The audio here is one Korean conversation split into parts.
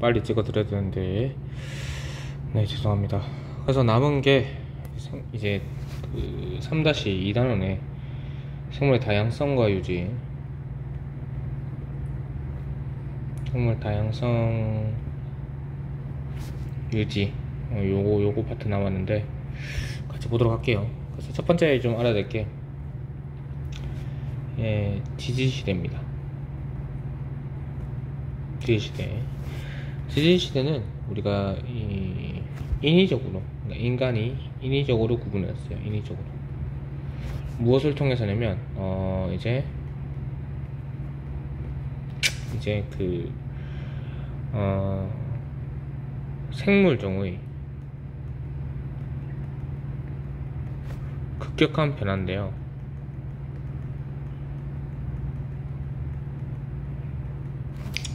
빨리 찍어 드려야 되는데, 네, 죄송합니다. 그래서 남은 게 이제 그 3-2단원의 생물의 다양성과 유지, 생물 다양성 유지, 요거 파트 남았는데 같이 보도록 할게요. 그래서 첫 번째 좀 알아야 될 게, 지지시대입니다. 지지시대는 우리가 인위적으로, 그러니까 인간이 인위적으로 구분했어요. 인위적으로. 무엇을 통해서냐면, 이제 그 생물종의 급격한 변화인데요.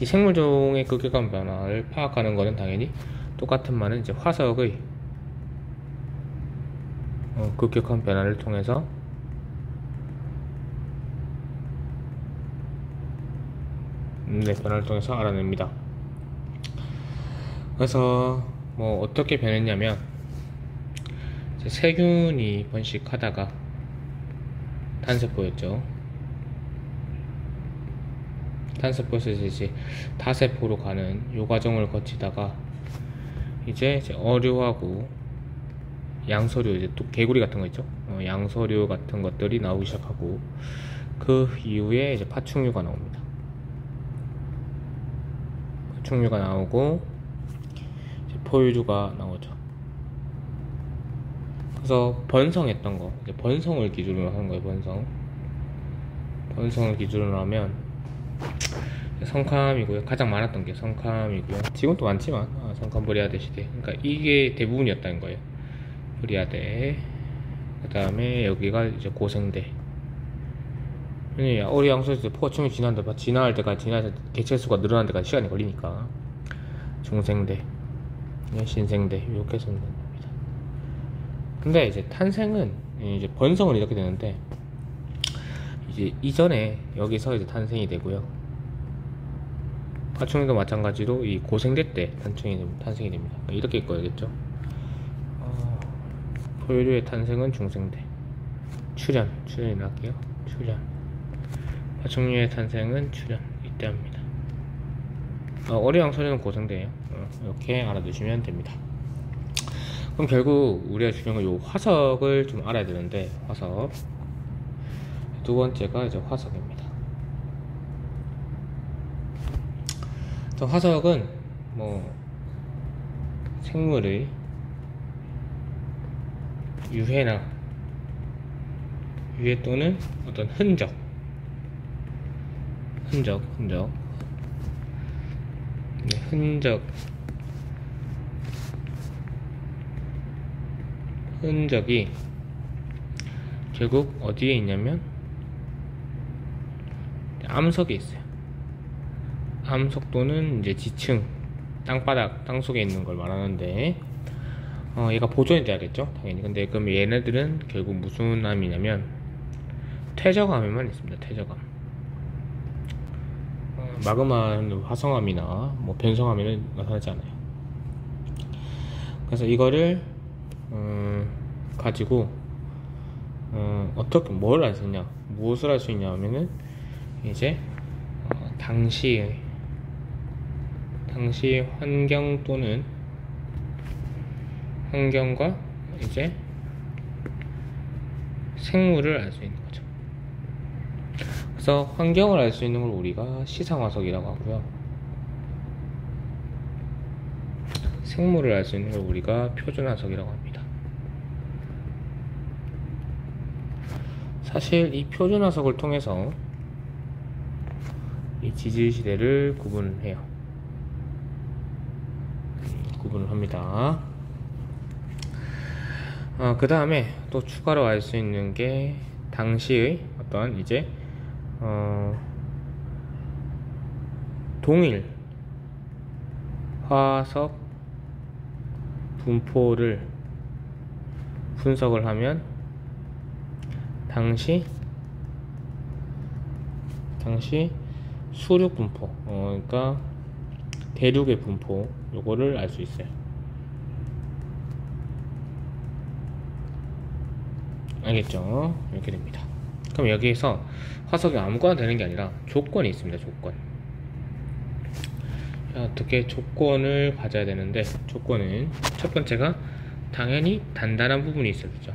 이 생물종의 급격한 변화를 파악하는 것은 당연히 똑같은 말은 이제 화석의 급격한 변화를 통해서 변화를 통해서 알아냅니다. 그래서 뭐 어떻게 변했냐면, 세균이 번식하다가 단세포였죠. 단세포에서 이제 다세포로 가는 요 과정을 거치다가 이제 어류하고 양서류, 이제 또 개구리 같은 거 있죠. 양서류 같은 것들이 나오기 시작하고, 그 이후에 이제 파충류가 나옵니다. 파충류가 나오고 이제 포유류가 나오죠. 그래서 번성했던 거, 이제 번성을 기준으로 하는 거예요. 번성을 기준으로 하면 성캄이고요. 가장 많았던 게 성캄이고요. 지금도 많지만 성캄 브리아데 시대, 그러니까 이게 대부분이었다는 거예요. 브리아데. 그 다음에 여기가 이제 고생대. 어리 양서에서 포충이 지나할 때까지, 개체수가 늘어나는 데까지 시간이 걸리니까 중생대, 신생대, 이렇게 해서 됩니다. 근데 이제 탄생은, 이제 번성은 이렇게 되는데, 이제 이전에 여기서 이제 탄생이 되고요. 파충류도 마찬가지로 이 고생대 때 탄생이 됩니다. 이렇게 읽어야겠죠. 포유류의 탄생은 중생대. 출현이 나갈게요. 파충류의 탄생은 출현, 이때 합니다. 어리양서류는 고생대예요. 이렇게 알아두시면 됩니다. 그럼 결국 우리가 중요한 건 요 화석을 좀 알아야 되는데, 화석. 두 번째가 이제 화석입니다. 화석은 뭐 생물의 유해 또는 어떤 흔적이 결국 어디에 있냐면 암석에 있어요. 암석 또는 이제 지층, 땅바닥, 땅속에 있는 걸 말하는데, 얘가 보존이 돼야겠죠, 당연히. 근데 그럼 얘네들은 결국 무슨 암이냐면 퇴적암에만 있습니다. 퇴적암. 마그마 화성암이나 뭐 변성암에는 나타나지 않아요. 그래서 이거를 가지고 어떻게 뭘 할 수 있냐, 무엇을 할 수 있냐 하면은 이제 당시의 환경 또는 환경과 이제 생물을 알 수 있는 거죠. 그래서 환경을 알 수 있는 걸 우리가 시상화석이라고 하고요, 생물을 알 수 있는 걸 우리가 표준화석이라고 합니다. 사실 이 표준화석을 통해서 이 지질시대를 구분을 합니다. 그 다음에 또 추가로 알 수 있는 게 당시의 어떤 이제 동일 화석 분포를 분석을 하면 당시 수륙 분포, 그러니까 대륙의 분포, 요거를 알 수 있어요. 알겠죠? 이렇게 됩니다. 그럼 여기에서 화석이 아무거나 되는 게 아니라 조건이 있습니다. 조건. 어떻게 조건을 가져야 되는데, 조건은 첫 번째가 당연히 단단한 부분이 있어야 되죠.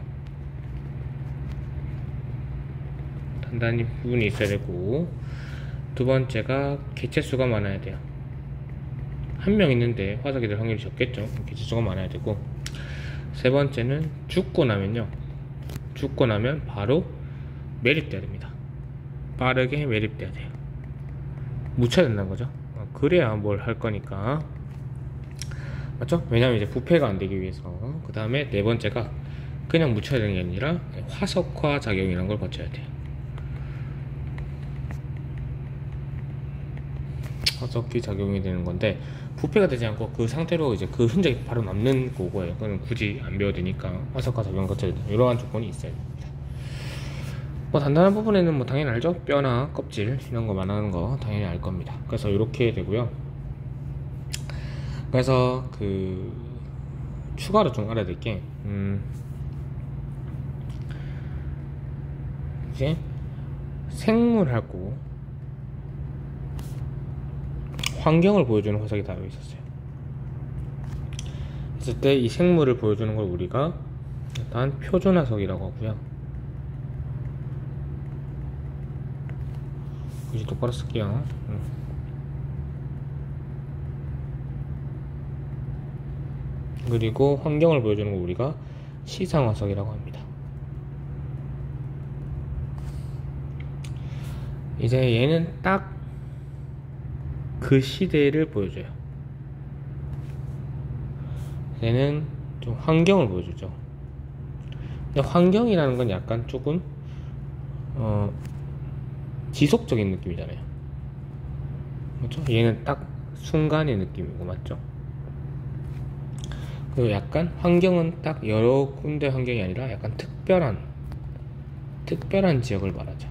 단단한 부분이 있어야 되고, 두 번째가 개체수가 많아야 돼요. 한 명 있는데 화석이 될 확률이 적겠죠. 개체수가 많아야 되고, 세 번째는 죽고 나면 바로 매립돼야 됩니다. 빠르게 매립돼야 돼요. 묻혀야 된다는 거죠. 그래야 뭘 할 거니까, 맞죠? 왜냐면 이제 부패가 안 되기 위해서. 그 다음에 네 번째가 그냥 묻혀야 되는 게 아니라 화석화 작용이라는 걸 거쳐야 돼요. 화석기 작용이 되는 건데, 부패가 되지 않고 그 상태로 이제 그 흔적이 바로 남는 거고요. 그건 굳이 안 배워도 되니까 화석화 작용 거쳐야 돼요. 이러한 조건이 있어야 됩니다. 뭐 단단한 부분에는 뭐 당연히 알죠? 뼈나 껍질 이런 거 말하는 거 당연히 알 겁니다. 그래서 이렇게 되고요. 그래서 그 추가로 좀 알아야 될 게 이제 생물하고 환경을 보여주는 화석이 따로 있었어요. 그랬을 때 이 생물을 보여주는 걸 우리가 일단 표준화석이라고 하고요. 글씨 똑바로 쓸게요. 그리고 환경을 보여주는 걸 우리가 시상화석이라고 합니다. 이제 얘는 딱 그 시대를 보여줘요. 얘는 좀 환경을 보여주죠. 근데 환경이라는 건 약간 조금 지속적인 느낌이잖아요. 맞죠? 얘는 딱 순간의 느낌이고, 맞죠? 그리고 약간 환경은 딱 여러 군데 환경이 아니라 약간 특별한 지역을 말하죠.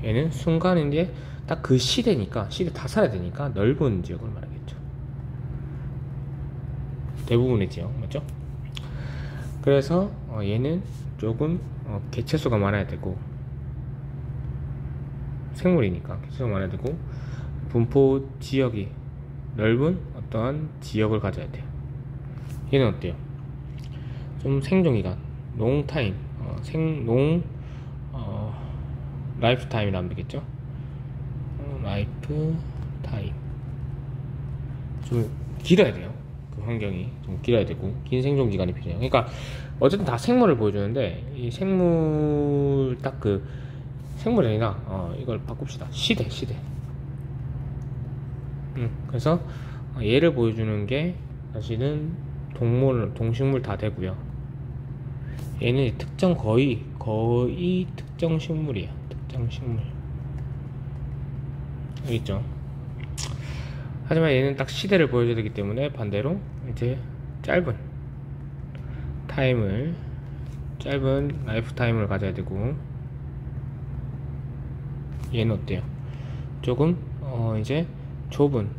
얘는 순간인데 딱 그 시대니까, 시대 다 살아야 되니까 넓은 지역을 말하겠죠. 대부분의 지역, 맞죠? 그래서 얘는 조금 개체수가 많아야 되고, 생물이니까 개체수가 많아야 되고, 분포 지역이 넓은 어떠한 지역을 가져야 돼요. 얘는 어때요? 좀 생존기간, 롱타임, 라이프 타임이라면 되겠죠? 라이프 타임. 좀 길어야 돼요. 그 환경이 좀 길어야 되고, 긴 생존기간이 필요해요. 그러니까, 어쨌든 다 생물을 보여주는데, 이 생물이 아니라, 이걸 바꿉시다. 시대. 그래서, 얘를 보여주는 게, 사실은, 동식물 다 되고요. 얘는 거의 특정 식물이에요. 특정 식물. 알겠죠? 하지만 얘는 딱 시대를 보여줘야 되기 때문에 반대로 이제 짧은 라이프 타임을 가져야 되고, 얘는 어때요? 조금 이제 좁은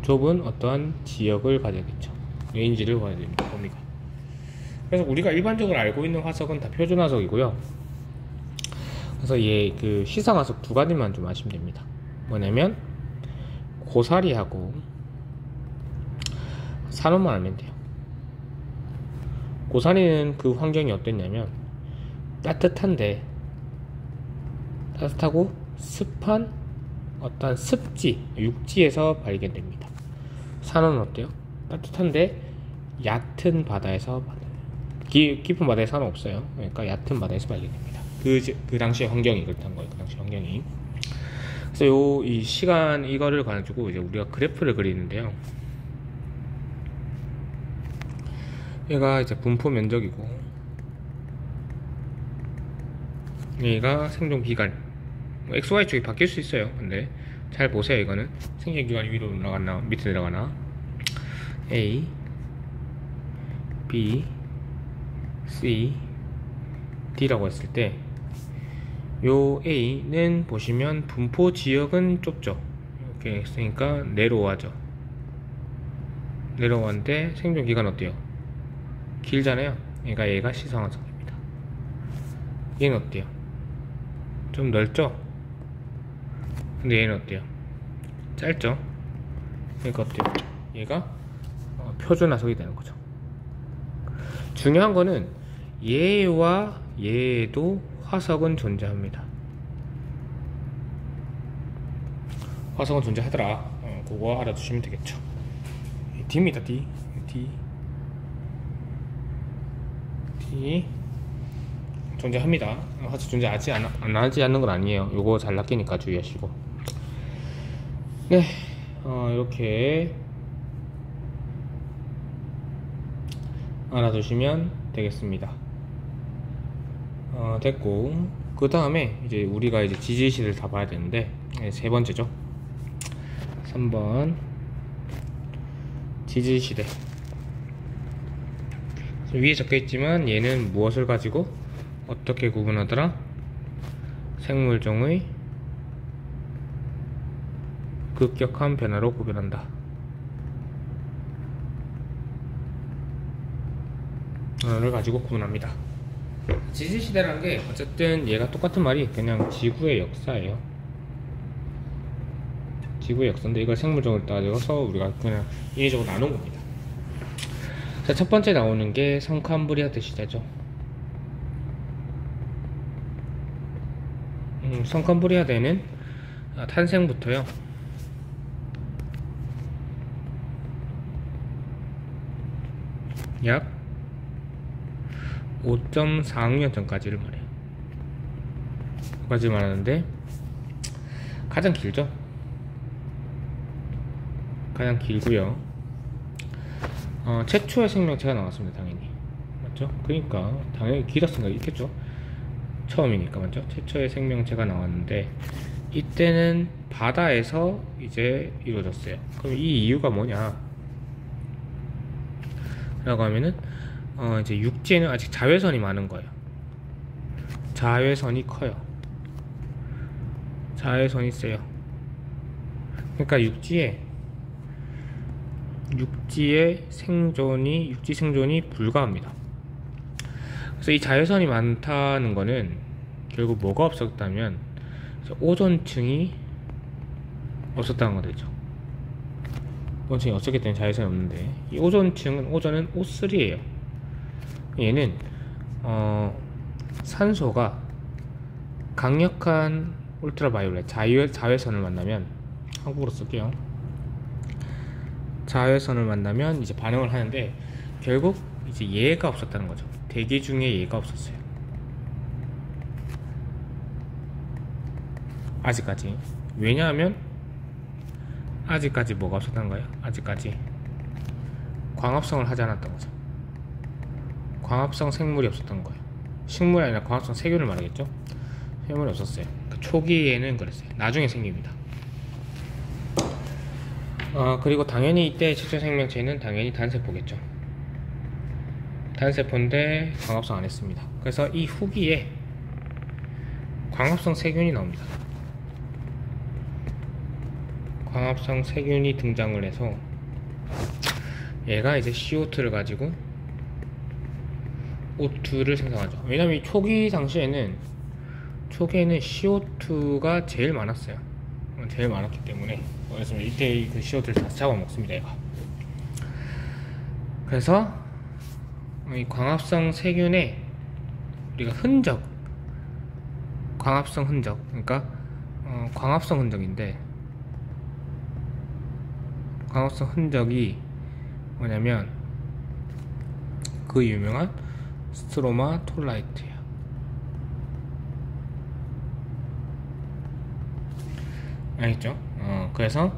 어떠한 지역을 가져야겠죠. 레인지를 가져야 됩니다. 범위가. 그래서 우리가 일반적으로 알고 있는 화석은 다 표준화석이고요. 그래서 그 시상화석 두 가지만 좀 아시면 됩니다. 뭐냐면 고사리하고 산호만 알면 돼요. 고사리는 그 환경이 어땠냐면 따뜻하고 습한 어떤 육지에서 발견됩니다. 산호는 어때요? 따뜻한데 얕은 바다에서 깊은 바다에 산호 없어요. 그러니까 얕은 바다에서 발견됩니다. 그 당시의 환경이 그렇다는 거예요. 그 당시 환경이. 그래서 이 시간 이거를 가지고 이제 우리가 그래프를 그리는데요. 얘가 이제 분포 면적이고, 얘가 생존 기간. XY 쪽이 바뀔 수 있어요. 근데 잘 보세요. 이거는 생존 기간이 위로 올라가나 밑에 내려가나. A, B, C, D라고 했을 때, 요 A는 보시면 분포 지역은 좁죠. 이렇게 있으니까 내로와죠. 내로와인데 생존 기간 어때요? 길잖아요. 그러니까 얘가 시성화석입니다. 얘는 어때요? 좀 넓죠? 근데 얘는 어때요? 짧죠? 그러니까 어때요? 얘가 표준화석이 되는 거죠. 중요한 거는 얘와 얘도 화석은 존재하더라. 그거 알아두시면 되겠죠. D입니다. D 존재합니다. 화석 존재하지 안 하지 않는 건 아니에요. 요거 잘 낚이니까 주의하시고. 네, 이렇게 알아두시면 되겠습니다. 됐고, 그 다음에 이제 우리가 이제 지지시를 다 봐야 되는데, 세 번째죠. 3번 지지시대. 위에 적혀있지만 얘는 무엇을 가지고 어떻게 구분하더라? 생물종의 급격한 변화로 구별한다. 를 가지고 구분합니다. 지지시대라는 게 어쨌든 얘가 똑같은 말이 그냥 지구의 역사예요. 지구의 역사인데 이걸 생물종을 따져서 우리가 그냥 인위적으로 나눈 겁니다. 자, 첫 번째 나오는 게 성캄브리아대 시대죠. 성캄브리아대는 탄생부터요 약 5.4억년 전까지를 말해요. 까지 말하는데 가장 길죠. 가장 길고요. 최초의 생명체가 나왔습니다. 당연히 맞죠? 그러니까 당연히 길었으니까 있겠죠. 처음이니까 맞죠? 최초의 생명체가 나왔는데 이때는 바다에서 이제 이루어졌어요. 그럼 이 이유가 뭐냐 라고 하면은 이제 육지에는 아직 자외선이 많은 거예요. 자외선이 커요. 자외선이 세요. 그러니까 육지 생존이 불가합니다. 그래서 이 자외선이 많다는 거는 결국 뭐가 없었다면 오존층이 없었다는 거 되죠. 오존층이 없었기 때문에 자외선이 없는데 이 오존은 O3예요. 얘는 산소가 강력한 울트라바이올렛 자외선을 만나면 한국어로 쓸게요. 자외선을 만나면 이제 반응을 하는데 결국 이제 얘가 없었다는 거죠. 대기 중에 얘가 없었어요. 아직까지. 왜냐하면 아직까지 뭐가 없었다는 거예요? 아직까지 광합성을 하지 않았던 거죠. 광합성 생물이 없었던 거예요. 식물이 아니라 광합성 세균을 말하겠죠. 생물이 없었어요. 그 초기에는 그랬어요. 나중에 생깁니다. 그리고 당연히 이때 최초 생명체는 당연히 단세포겠죠. 단세포인데 광합성 안 했습니다. 그래서 이 후기에 광합성 세균이 나옵니다. 광합성 세균이 등장을 해서 얘가 이제 CO2를 가지고 O2를 생성하죠. 왜냐면 이 초기 당시에는 CO2가 제일 많았어요. 제일 많았기 때문에 그래서 이때 그 CO2를 다 잡아먹습니다. 얘가. 그래서 이 광합성 세균의 우리가 광합성 흔적, 그러니까 광합성 흔적인데 광합성 흔적이 뭐냐면 그 유명한 스트로마톨라이트예요. 알겠죠? 그래서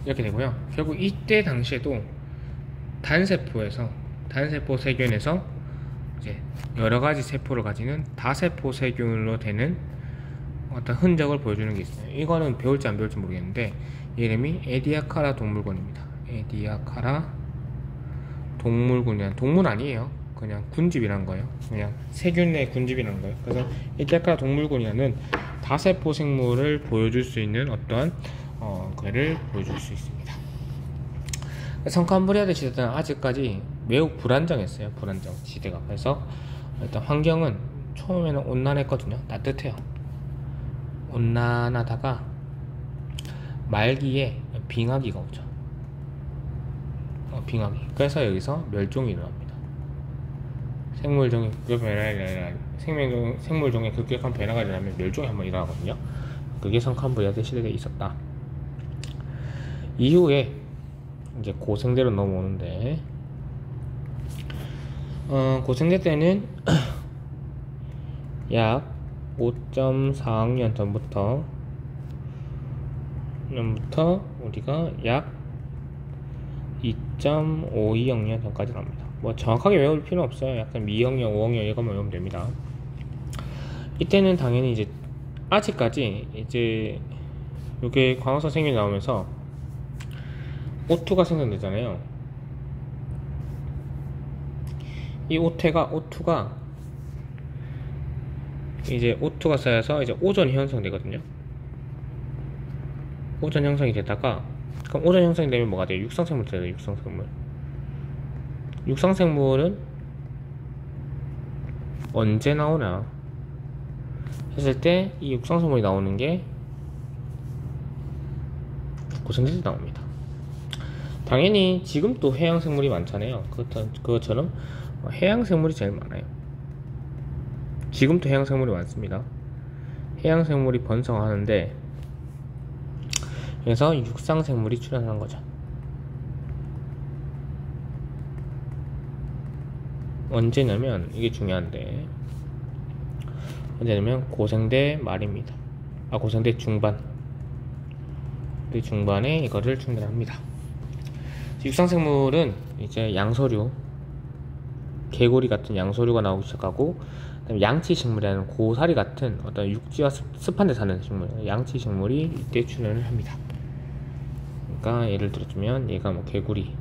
이렇게 되고요. 결국 이때 당시에도 단세포 세균에서 이제 여러가지 세포를 가지는 다세포 세균으로 되는 어떤 흔적을 보여주는 게 있어요. 이거는 배울지 안 배울지 모르겠는데 이름이 에디아카라 동물군입니다. 에디아카라 동물군이란 동물 아니에요. 그냥 군집이란 거예요. 그냥 세균의 군집이라는 거예요. 그래서 에디아카라 동물군이라는 다세포 생물을 보여줄 수 있는 어떤 그를 보여줄 수 있습니다. 성캄브리아대 시대는 아직까지 매우 불안정했어요. 불안정 시대가. 그래서 일단 환경은 처음에는 온난했거든요. 따뜻해요. 온난하다가 말기에 빙하기가 오죠. 빙하기. 그래서 여기서 멸종이 일어납니다. 생물종의 급격한 변화가 일어나면 멸종이 한번 일어나거든요. 그게 성캄브리아대 시대에 있었다. 이후에 이제 고생대로 넘어오는데, 고생대 때는 약 5.4억년 전부터 우리가 약 2.52억 년 전까지 갑니다. 뭐 정확하게 외울 필요 없어요. 약간 2억 년, 5억 년 이것만 외우면 됩니다. 이때는 당연히 이제 아직까지 이제 이게 광합성 생명이 나오면서 O2가 생성되잖아요. 이 O2가 이제 O2가 쌓여서 이제 오존이 형성되거든요. 오존 형성이 되다가, 그럼 오존 형성이 되면 뭐가 돼요? 육상생물 돼요. 육상생물은 언제 나오나 했을 때 이 육상생물이 나오는 게 고생대 때 나옵니다. 당연히 지금 또 해양생물이 많잖아요. 그것처럼 해양생물이 제일 많아요. 지금도 해양생물이 많습니다. 해양생물이 번성하는데, 그래서 육상생물이 출현하는 거죠. 언제냐면, 이게 중요한데, 언제냐면 고생대 말입니다. 고생대 중반. 그 중반에 이거를 충전합니다. 육상생물은 이제 양서류, 개구리 같은 양서류가 나오기 시작하고, 그다음에 양치식물이라는 고사리 같은 어떤 육지와 습한 데 사는 식물, 양치식물이 이때 출현을 합니다. 그러니까 예를 들어주면 얘가 뭐 개구리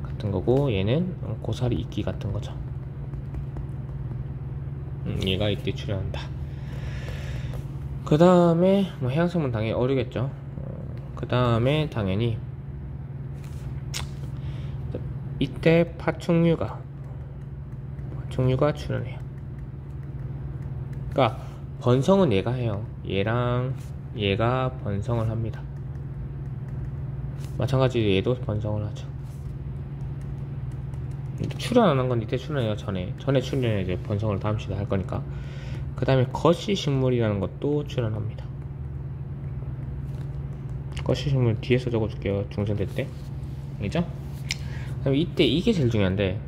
같은 거고, 얘는 고사리 이끼 같은 거죠. 얘가 이때 출현한다. 그 다음에 뭐 해양생물은 당연히 어류겠죠. 그 다음에 당연히 이때 파충류가 출현해요. 그러니까 번성은 얘가 해요. 얘랑 얘가 번성을 합니다. 마찬가지로 얘도 번성을 하죠. 출현하는 건 이때 출현해요. 전에 출현해 이제 번성을 다음 시대에 할 거니까. 그 다음에 거시식물이라는 것도 출현합니다. 거시식물 뒤에서 적어줄게요. 중생대 때. 알겠죠? 그다음에 이때 이게 제일 중요한데,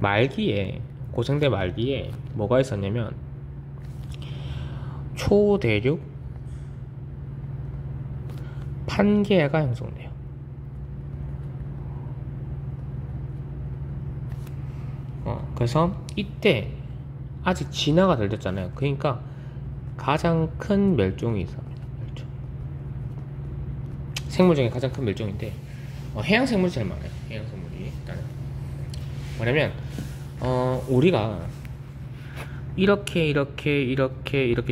말기에, 고생대 말기에 뭐가 있었냐면 초대륙 판게아가 형성돼요. 그래서 이때 아직 진화가 덜 됐잖아요. 그러니까 가장 큰 멸종이 있습니다. 생물 중에 가장 큰 멸종인데, 해양생물이 제일 많아요. 해양생물이 일단은 뭐냐면 우리가 이렇게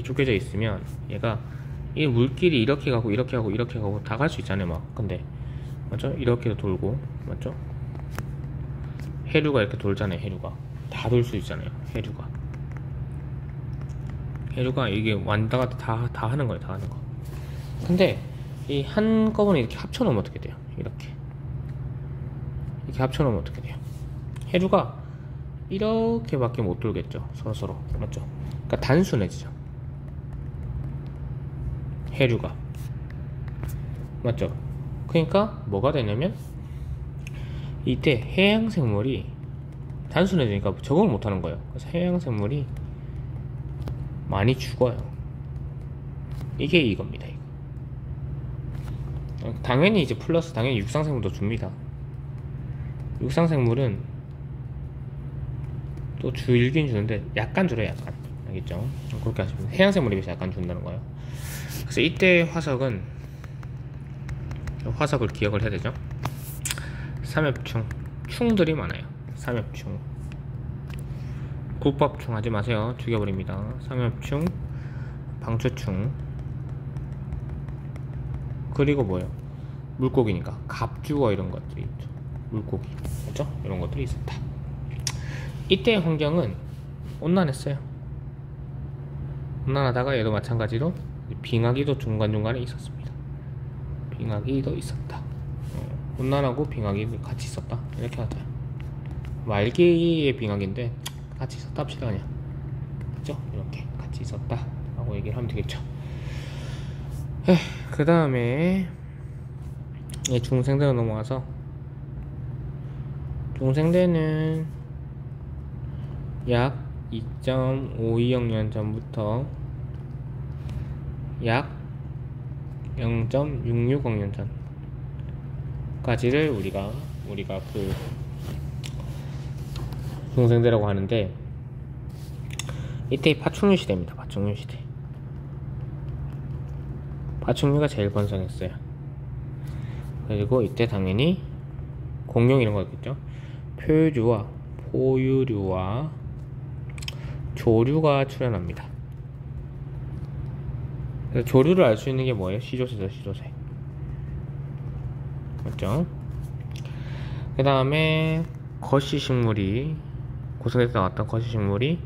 쪼개져 있으면 얘가 이 물길이 이렇게 가고 다 갈 수 있잖아요. 막 근데 맞죠? 이렇게도 돌고, 맞죠? 해류가 이렇게 돌잖아요. 해류가 다 돌 수 있잖아요. 해류가 이게 왔다 갔다 다 하는 거예요. 다 하는 거. 근데 이 한꺼번에 이렇게 합쳐놓으면 어떻게 돼요? 이렇게 합쳐놓으면 어떻게 돼요? 해류가 이렇게밖에 못 돌겠죠. 서로 맞죠? 그러니까 단순해지죠. 해류가 맞죠? 그러니까 뭐가 되냐면 이때 해양생물이 단순해지니까 적응을 못하는 거예요. 그래서 해양생물이 많이 죽어요. 이게 이겁니다. 이거. 당연히 이제 플러스 당연히 육상생물도 줍니다. 육상생물은 또 줄긴 주는데 약간 줄어요. 약간. 알겠죠? 그렇게 하시면 해양생물에 비해서 약간 준다는 거예요. 그래서 이때 화석을 기억을 해야 되죠. 삼엽충, 충들이 많아요. 삼엽충, 국밥충 하지 마세요. 죽여버립니다. 삼엽충, 방추충, 그리고 뭐예요? 물고기니까 갑주어 이런 것들이 있죠. 물고기, 그렇죠? 이런 것들이 있었다. 이때의 환경은 온난했어요. 온난하다가 얘도 마찬가지로 빙하기도 중간중간에 있었습니다. 빙하기도 있었다. 온난하고 빙하기 같이 있었다, 이렇게 하자. 말기의 빙하기인데 같이 있었다 합시다 그냥. 그죠? 이렇게 같이 있었다 라고 얘기를 하면 되겠죠. 그 다음에 중생대로 넘어와서, 중생대는 약 2.520 년 전부터 약 0.660 년 전까지를 우리가 그 중생대라고 하는데, 이때 파충류 시대입니다. 파충류 시대. 파충류가 제일 번성했어요. 그리고 이때 당연히 공룡 이런 거였겠죠. 표류와 포유류와 조류가 출현합니다. 조류를 알 수 있는 게 뭐예요? 시조새죠, 시조새. 맞죠? 그 다음에 거시식물이, 고성에서 나왔던 거시식물이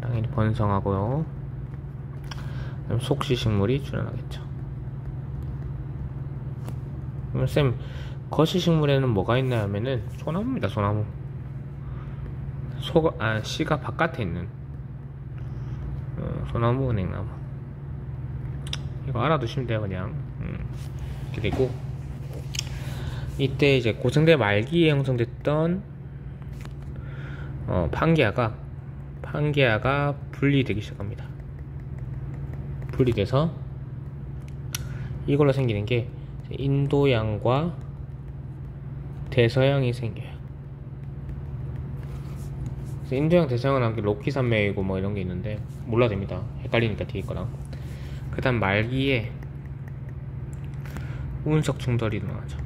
당연히 번성하고요. 그다음 속시식물이 출현하겠죠. 그럼 쌤, 거시식물에는 뭐가 있나 하면은 소나무입니다. 소나무. 씨가 바깥에 있는 소나무, 은행나무. 이거 알아두시면 돼요, 그냥. 이렇게 되고, 이때 이제 고성대 말기에 형성됐던 판게아가 분리되기 시작합니다. 분리돼서 이걸로 생기는 게 인도양과 대서양이 생겨요. 인도양, 대서양은 한 게 로키 산맥이고 뭐 이런 게 있는데 몰라도 됩니다. 헷갈리니까 뒤에 거랑. 그 다음 말기에 운석 충돌이 일어나죠.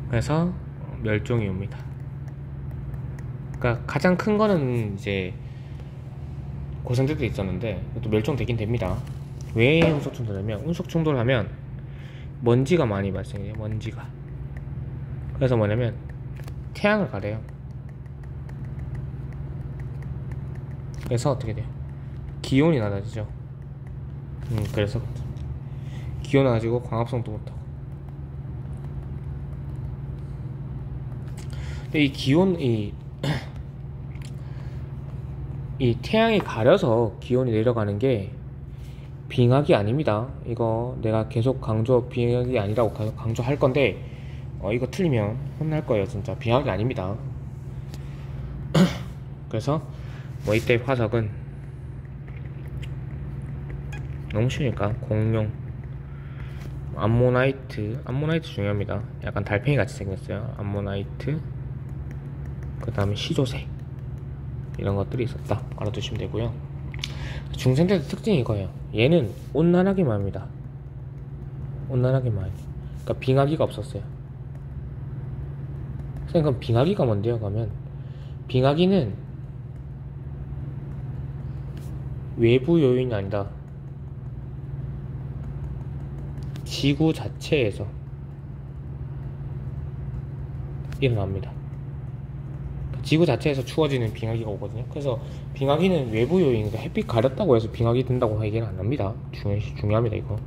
그래서 멸종이 옵니다. 그러니까 가장 큰 거는 이제 고생대도 있었는데 그것도 멸종되긴 됩니다. 왜 운석 충돌하면, 운석 충돌하면 먼지가 많이 발생해요. 먼지가. 그래서 뭐냐면 태양을 가려요. 그래서 어떻게 돼요? 기온이 낮아지죠. 그래서 기온 낮아지고 광합성도 못하고. 근데 이 기온이 이 태양이 가려서 기온이 내려가는 게 빙하기 아닙니다. 이거 내가 계속 빙하기 아니라고 강조할 건데 이거 틀리면 혼날 거예요. 진짜 빙하기 아닙니다. 그래서 뭐 이때 화석은 너무 쉬우니까 공룡, 암모나이트 중요합니다. 약간 달팽이 같이 생겼어요. 암모나이트, 그 다음에 시조새, 이런 것들이 있었다 알아두시면 되고요. 중생대의 특징이 이거예요. 얘는 온난하기만 합니다. 온난하기만 해요. 그러니까 빙하기가 없었어요. 선생님, 그럼 빙하기가 뭔데요? 가면 빙하기는 외부 요인이 아니다. 지구 자체에서 일어납니다. 지구 자체에서 추워지는 빙하기가 오거든요. 그래서 빙하기는 외부 요인이니까 햇빛 가렸다고 해서 빙하기 된다고 얘기는 안 합니다. 중요합니다. 이거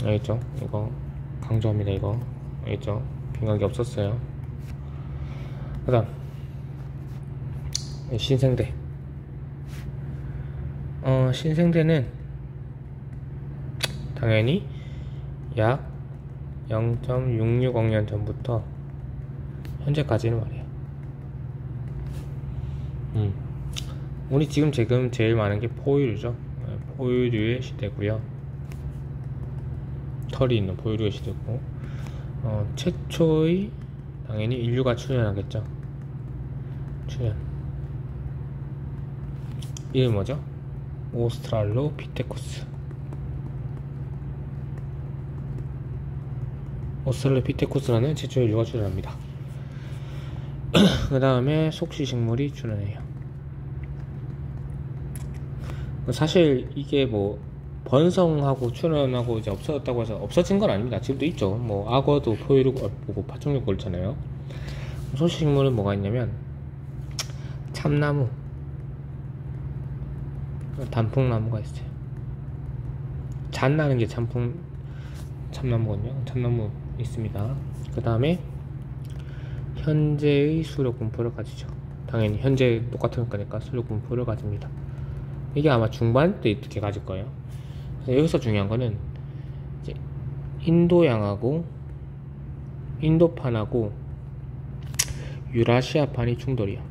알겠죠? 이거 강조합니다. 이거 알겠죠? 빙하기 없었어요. 그 다음 신생대. 신생대는 당연히 약 0.660 년 전부터 현재까지는 말이에요. 우리 지금 제일 많은 게 포유류죠. 포유류의 시대고요. 털이 있는 포유류의 시대고, 최초의 당연히 인류가 출현하겠죠. 이름이 뭐죠? 오스트랄로피테쿠스. 오스트랄로피테쿠스라는 최초의 인류가 출현합니다. 그 다음에 속시식물이 출현해요. 사실 이게 뭐 번성하고 출현하고 이제 없어졌다고 해서 없어진 건 아닙니다. 지금도 있죠. 뭐 악어도 포유류 보고 파충류 그렇잖아요. 소식식물은 뭐가 있냐면 참나무, 단풍나무가 있어요. 잣나는 게 참나무거든요. 참나무 있습니다. 그 다음에 현재의 수력 분포를 가지죠. 당연히 현재 똑같은 거니까 수력 분포를 가집니다. 이게 아마 중반 때 이렇게 가질 거예요. 그래서 여기서 중요한 거는 이제 인도양하고 인도판하고 유라시아판이 충돌이야.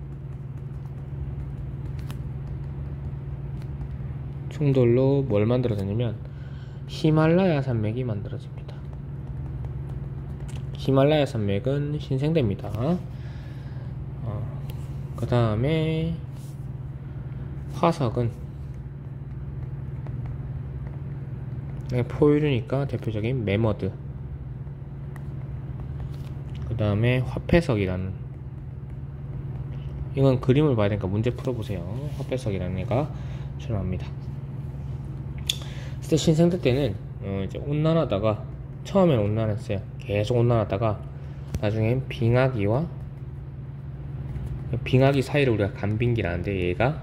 충돌로 뭘 만들어졌냐면 히말라야 산맥이 만들어집니다. 히말라야 산맥은 신생대입니다. 그 다음에 화석은 포유류니까 대표적인 매머드, 그 다음에 화폐석이라는, 이건 그림을 봐야 되니까 문제 풀어보세요. 화폐석이라는 애가 출현합니다. 그때 신생대 때는 이제 온난하다가, 처음에는 온난했어요. 계속 온난하다가 나중엔 빙하기와 빙하기 사이를 우리가 간빙기라는데 얘가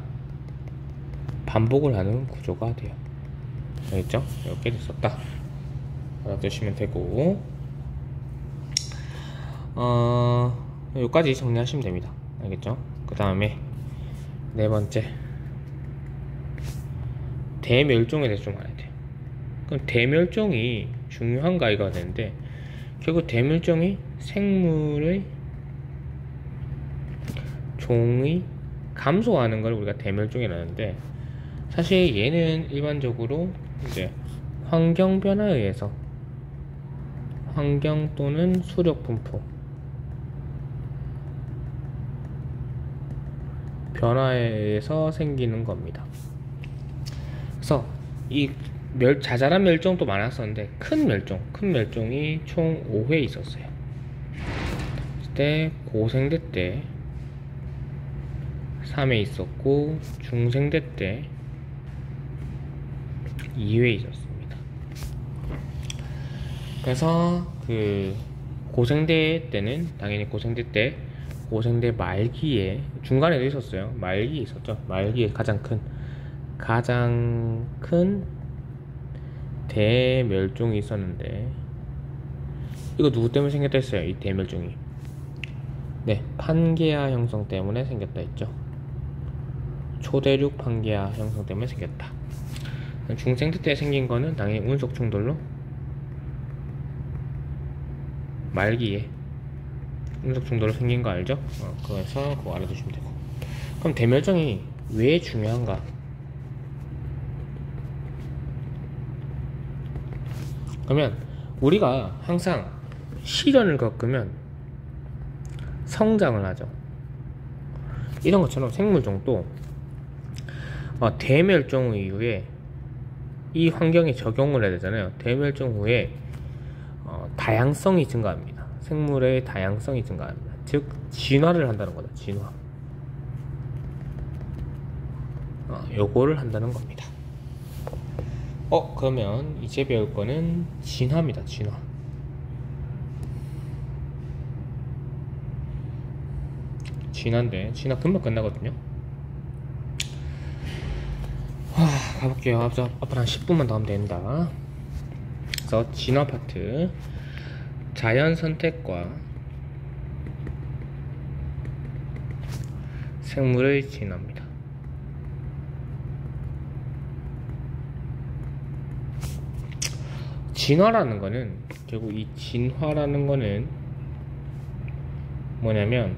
반복을 하는 구조가 돼요. 알겠죠? 이렇게 됐었다. 알아두시면 되고, 여기까지 정리하시면 됩니다. 알겠죠? 그 다음에 네 번째, 대멸종에 대해서 좀 알아야 돼요. 그럼 대멸종이 중요한가 이거가 되는데, 결국 대멸종이 생물의 종이 감소하는 걸 우리가 대멸종이라는데, 사실 얘는 일반적으로 이제 환경 변화에 의해서, 환경 또는 수력 분포 변화에 의해서 생기는 겁니다. 그래서 이 자잘한 멸종도 많았었는데 큰 멸종이 총 5회 있었어요. 그때 고생대 때 3회 있었고 중생대 때 2회 있었습니다. 그래서 그 고생대 때는 당연히 고생대 말기에, 중간에도 있었어요. 말기에 있었죠. 말기에 가장 큰 대멸종이 있었는데, 이거 누구 때문에 생겼다 했어요? 이 대멸종이, 네, 판게아 형성 때문에 생겼다 했죠. 초대륙 판게아 형성 때문에 생겼다. 중생대 때 생긴 거는 당연히 운석 충돌로 말기에 운석 충돌로 생긴 거 알죠? 그래서 그거 알아두시면 되고. 그럼 대멸종이 왜 중요한가? 그러면 우리가 항상 시련을 겪으면 성장을 하죠. 이런 것처럼 생물종도 대멸종 이후에 이 환경에 적용을 해야 되잖아요. 대멸종 후에 다양성이 증가합니다. 생물의 다양성이 증가합니다. 즉 진화를 한다는 거다. 진화. 요거를 한다는 겁니다. 그러면 이제 배울 거는 진화입니다. 진화인데 진화 금방 끝나거든요. 가볼게요. 앞으로 한 10분만 더 하면 된다. 그래서 진화 파트, 자연 선택과 생물의 진화입니다. 진화라는 거는, 결국 이 진화라는 거는 뭐냐면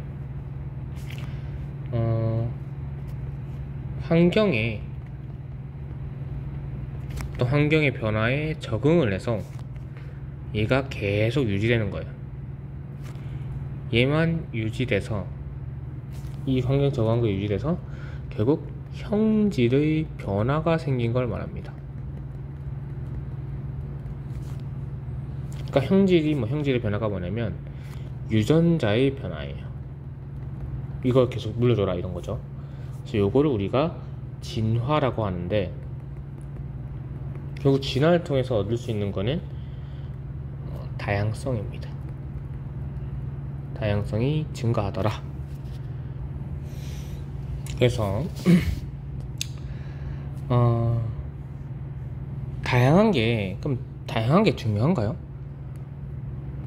환경의 변화에 적응을 해서 얘가 계속 유지되는 거예요. 얘만 유지돼서, 이 환경 적응한 거 유지돼서 결국 형질의 변화가 생긴 걸 말합니다. 그러니까 형질의 변화가 뭐냐면 유전자의 변화예요. 이걸 계속 물려줘라 이런 거죠. 그래서 요거를 우리가 진화라고 하는데, 결국 진화를 통해서 얻을 수 있는 거는 다양성입니다. 다양성이 증가하더라. 그래서 다양한 게 중요한가요?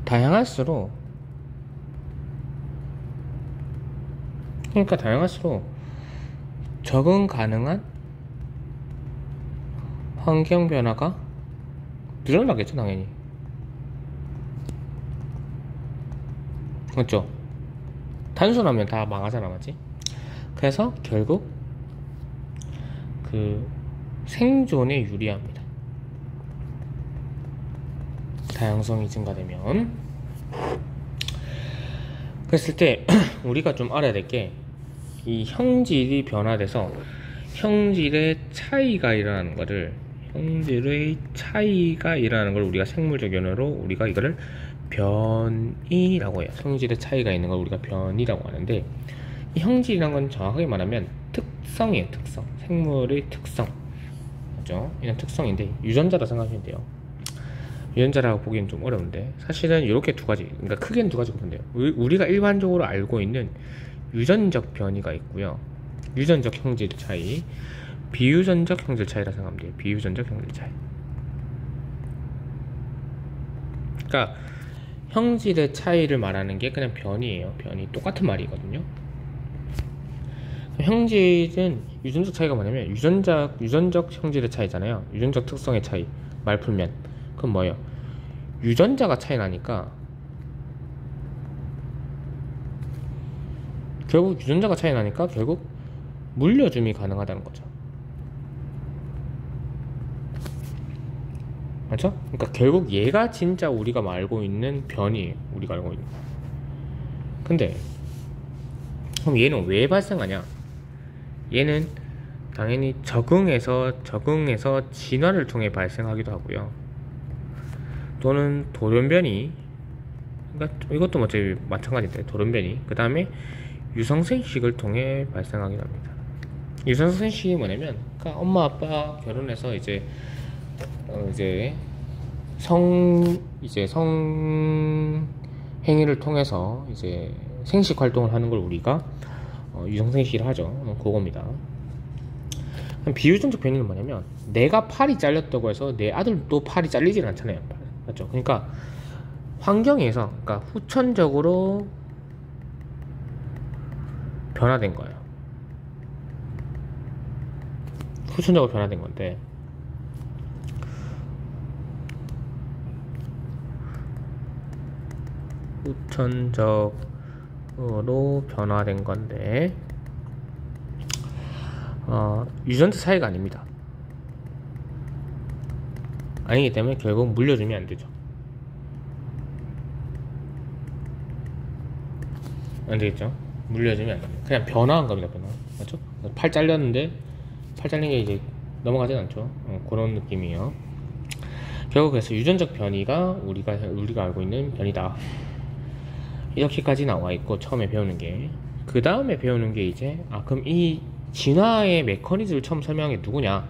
다양할수록 적응 가능한 환경 변화가 늘어나겠죠, 당연히. 맞죠? 단순하면 다 망하잖아, 맞지? 그래서 결국 그 생존에 유리합니다. 다양성이 증가되면. 그랬을 때 우리가 좀 알아야 될 게, 이 형질이 변화돼서 형질의 차이가 일어나는 걸 우리가 생물적 연어로 우리가 이거를 변이라고 해요. 형질의 차이가 있는 걸 우리가 변이라고 하는데, 이 형질이란 건 정확하게 말하면 특성이에요. 특성, 생물의 특성, 맞죠? 이런 특성인데 유전자라 생각하시면 돼요. 유전자라고 보기엔 좀 어려운데 사실은 이렇게 두 가지, 그러니까 크게는 두 가지가 보면 돼요. 우리가 일반적으로 알고 있는 유전적 변이가 있고요, 유전적 형질 차이, 비유전적 형질 차이라 생각하면 돼요. 비유전적 형질 차이. 그러니까 형질의 차이를 말하는 게 그냥 변이에요. 변이, 똑같은 말이거든요. 형질은 유전적 차이가 뭐냐면 유전적 형질의 차이잖아요. 유전적 특성의 차이. 말 풀면 그럼 뭐예요? 유전자가 차이 나니까 결국 물려줌이 가능하다는 거죠. 맞죠? 그러니까 결국 얘가 진짜 우리가 알고 있는 변이에요. 우리가 알고 있는. 근데 그럼 얘는 왜 발생하냐? 얘는 당연히 적응해서 진화를 통해 발생하기도 하고요. 또는 돌연변이, 그러니까 이것도 어차피 마찬가지인데, 돌연변이. 그 다음에 유성생식을 통해 발생하기도 합니다. 유성생식이 뭐냐면, 그러니까 엄마 아빠 결혼해서 이제 성 행위를 통해서 이제 생식 활동을 하는 걸 우리가 유성생식이라 하죠. 그겁니다. 비유전적 변이는 뭐냐면, 내가 팔이 잘렸다고 해서 내 아들도 팔이 잘리지는 않잖아요. 맞죠? 그러니까 환경에서, 그러니까 후천적으로 변화된 거예요. 후천적으로 변화된 건데, 유전자 차이가 아닙니다. 아니기 때문에 결국 물려주면 안 되죠. 안 되겠죠? 물려주면 안 됩니다. 그냥 변화한 겁니다. 변화. 맞죠? 팔 잘렸는데 팔 잘린 게 이제 넘어가진 않죠. 그런 느낌이에요. 결국 그래서 유전적 변이가 우리가 알고 있는 변이다. 이렇게까지 나와 있고, 처음에 배우는 게. 그 다음에 배우는 게 이제, 그럼 이 진화의 메커니즘을 처음 설명한 게 누구냐?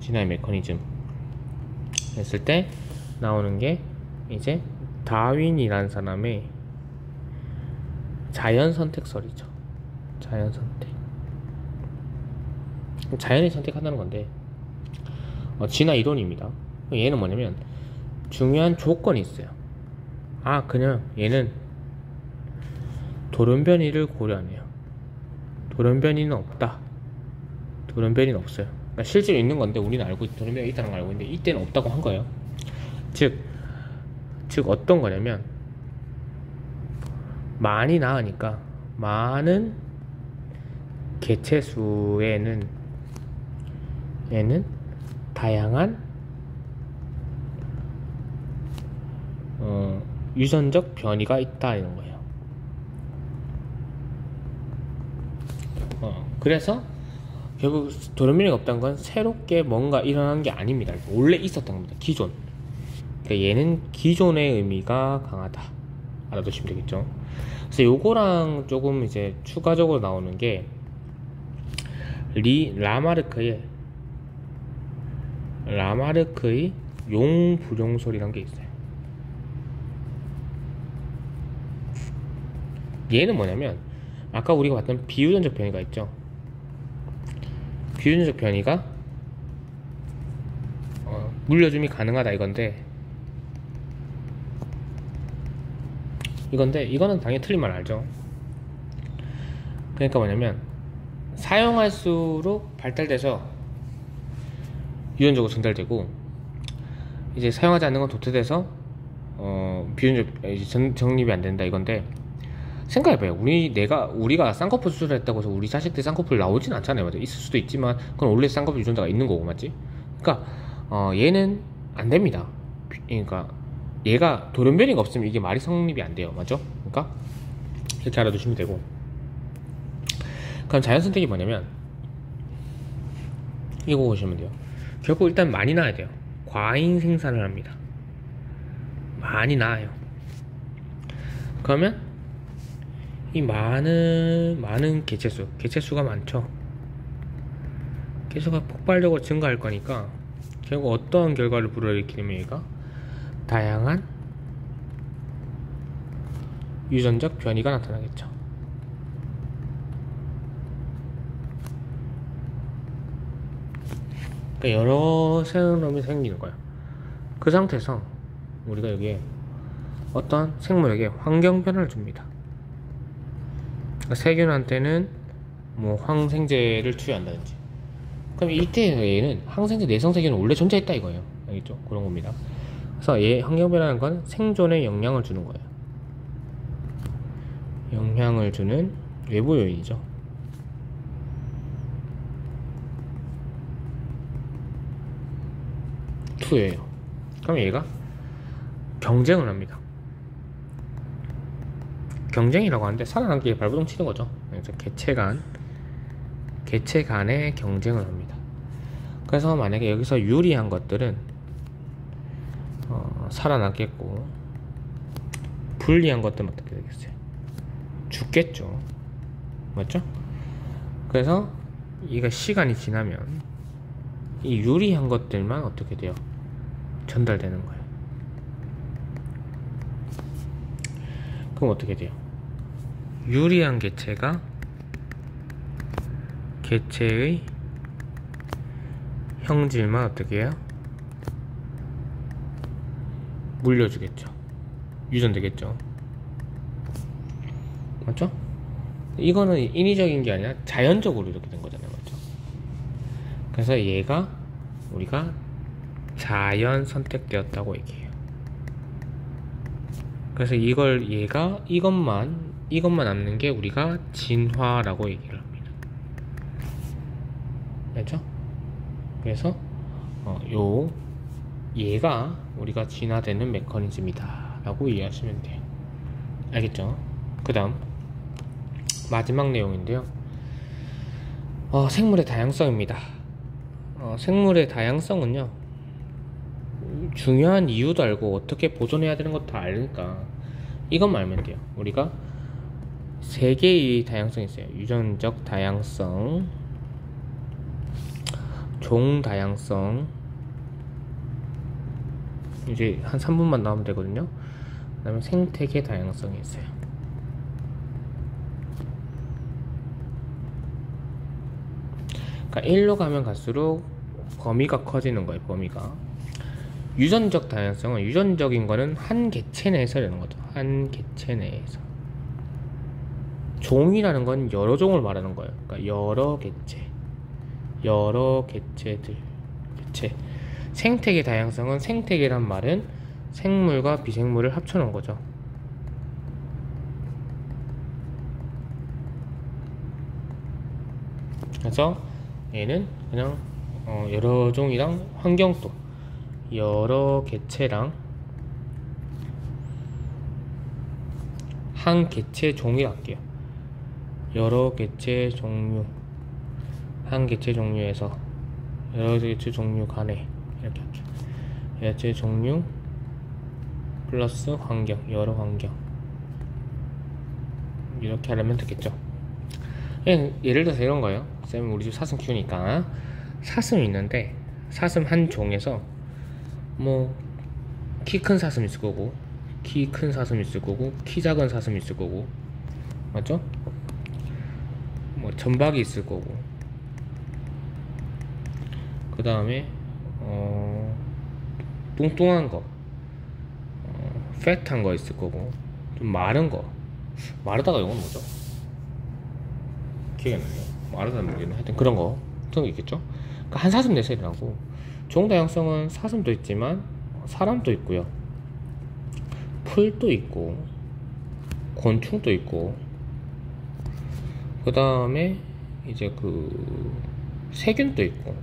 진화의 메커니즘 했을 때 나오는 게 이제 다윈이라는 사람의 자연 선택설이죠. 자연 선택. 자연이 선택한다는 건데, 진화 이론입니다. 얘는 뭐냐면 중요한 조건이 있어요. 그냥 얘는 돌연변이를 고려 안 해요. 돌연변이는 없다. 돌연변이는 없어요. 그러니까 실제로 있는 건데 우리는 돌연변이가 있다는 걸 알고 있는데 이때는 없다고 한 거예요. 즉 어떤 거냐면, 많이 낳으니까 많은 개체수에는 얘는 다양한 유전적 변이가 있다, 이런 거예요. 그래서 결국 돌연변이가 없다는 건 새롭게 뭔가 일어난 게 아닙니다. 원래 있었던 겁니다. 기존. 그러니까 얘는 기존의 의미가 강하다. 알아두시면 되겠죠. 그래서 요거랑 조금 이제 추가적으로 나오는 게 라마르크의 라마르크의 용불용설이란 게 있어요. 얘는 뭐냐면 아까 우리가 봤던 비유전적 변이가 있죠. 비유전적 변이가 물려줌이 가능하다 이건데 이거는 당연히 틀린 말 알죠. 그러니까 뭐냐면 사용할수록 발달돼서 유전적으로 전달되고 이제 사용하지 않는 건 도태돼서 비유전적 정립이 안 된다 이건데, 생각해봐요. 우리가 쌍꺼풀 수술을 했다고 해서 우리 자식들 쌍꺼풀 나오진 않잖아요. 맞아. 있을 수도 있지만 그건 원래 쌍꺼풀 유전자가 있는 거고, 맞지? 그러니까 얘는 안 됩니다. 그러니까 얘가 돌연변이가 없으면 이게 말이 성립이 안 돼요. 맞죠? 그러니까 이렇게 알아두시면 되고, 그럼 자연선택이 뭐냐면 이거 보시면 돼요. 결국 일단 많이 낳아야 돼요. 과잉 생산을 합니다. 많이 낳아요. 그러면 이 많은 개체수가 많죠. 개체수가 폭발적으로 증가할 거니까 결국 어떠한 결과를 불러일으키냐면 얘가 다양한 유전적 변이가 나타나겠죠. 그러니까 여러 생놈이 생기는 거예요. 그 상태에서 우리가 여기에 어떤 생물에게 환경 변화를 줍니다. 그러니까 세균한테는 뭐 항생제를 투여한다든지, 그럼 이때 얘는 항생제 내성 세균은 원래 존재했다 이거예요. 알겠죠? 그런 겁니다. 그래서 얘 환경 변화라는 건 생존에 영향을 주는 거예요. 영향을 주는 외부 요인이죠. 투여예요. 그럼 얘가 경쟁을 합니다. 경쟁이라고 하는데 살아남기에 발버둥 치는 거죠. 그래서 개체 간의 경쟁을 합니다. 그래서 만약에 여기서 유리한 것들은 살아남겠고, 불리한 것들은 어떻게 되겠어요? 죽겠죠. 맞죠? 그래서 이가 시간이 지나면 이 유리한 것들만 어떻게 돼요? 전달되는 거예요. 그럼 어떻게 돼요? 유리한 개체가 개체의 형질만 어떻게 해요? 물려주겠죠. 유전되겠죠. 맞죠? 이거는 인위적인 게 아니라 자연적으로 이렇게 된 거잖아요. 맞죠? 그래서 얘가 우리가 자연 선택되었다고 얘기해요. 그래서 이것만 남는 게 우리가 진화라고 얘기를 합니다. 알죠? 그래서 얘가 우리가 진화되는 메커니즘이다 라고 이해하시면 돼요. 알겠죠? 그 다음 마지막 내용인데요. 생물의 다양성입니다. 생물의 다양성은요, 중요한 이유도 알고 어떻게 보존해야 되는 것도 알니까 이것만 알면 돼요. 우리가 3개의 다양성이 있어요. 유전적 다양성, 종 다양성, 이제 한 3분만 나오면 되거든요. 그 다음에 생태계 다양성이 있어요. 그러니까 1로 가면 갈수록 범위가 커지는 거예요. 범위가. 유전적 다양성은, 유전적인 거는 한 개체 내에서 이러는 거죠. 한 개체 내에서. 종이라는 건 여러 종을 말하는 거예요. 그러니까 여러 개체들, 개체. 생태계 다양성은, 생태계란 말은 생물과 비생물을 합쳐놓은 거죠. 그래서 얘는 그냥 여러 종이랑 환경도 여러 개체랑 한 개체 종이라 할게요. 여러 개체 종류, 한 개체 종류에서 여러 개체 종류 간에 이렇게 할게요. 개체 종류 플러스 환경, 여러 환경, 이렇게 하려면 되겠죠. 예를 들어서 이런 거예요. 쌤 우리 집 사슴 키우니까 사슴이 있는데 사슴 한 종에서 뭐 키 큰 사슴 있을 거고, 키 큰 사슴 있을 거고, 키 작은 사슴 있을 거고, 맞죠? 뭐 점박이 있을 거고, 그 다음에 뚱뚱한 거, 팻한 거 있을 거고, 좀 마른 거. 마르다가 이건 뭐죠? 기억이 안 나요. 마르다는 모르겠네. 하여튼 그런 거 있겠죠? 그러니까 한 사슴 내세이라고. 종 다양성은 사슴도 있지만 사람도 있고요, 풀도 있고, 곤충도 있고, 그 다음에 이제 그 세균도 있고,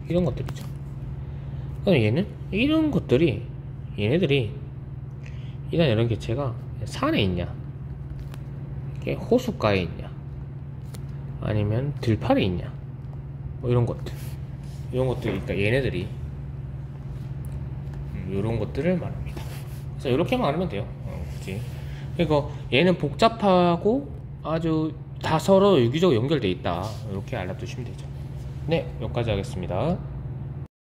이런 것들이죠. 그럼 얘네들이 이런 개체가 산에 있냐, 이게 호숫가에 있냐, 아니면 들판에 있냐, 뭐 이런 것들, 그러니까 얘네들이 이런 것들을 말합니다. 그래서 이렇게만 알면 돼요. 그치? 그리고 얘는 복잡하고 아주 다 서로 유기적으로 연결돼 있다, 이렇게 알아두시면 되죠. 네, 여기까지 하겠습니다.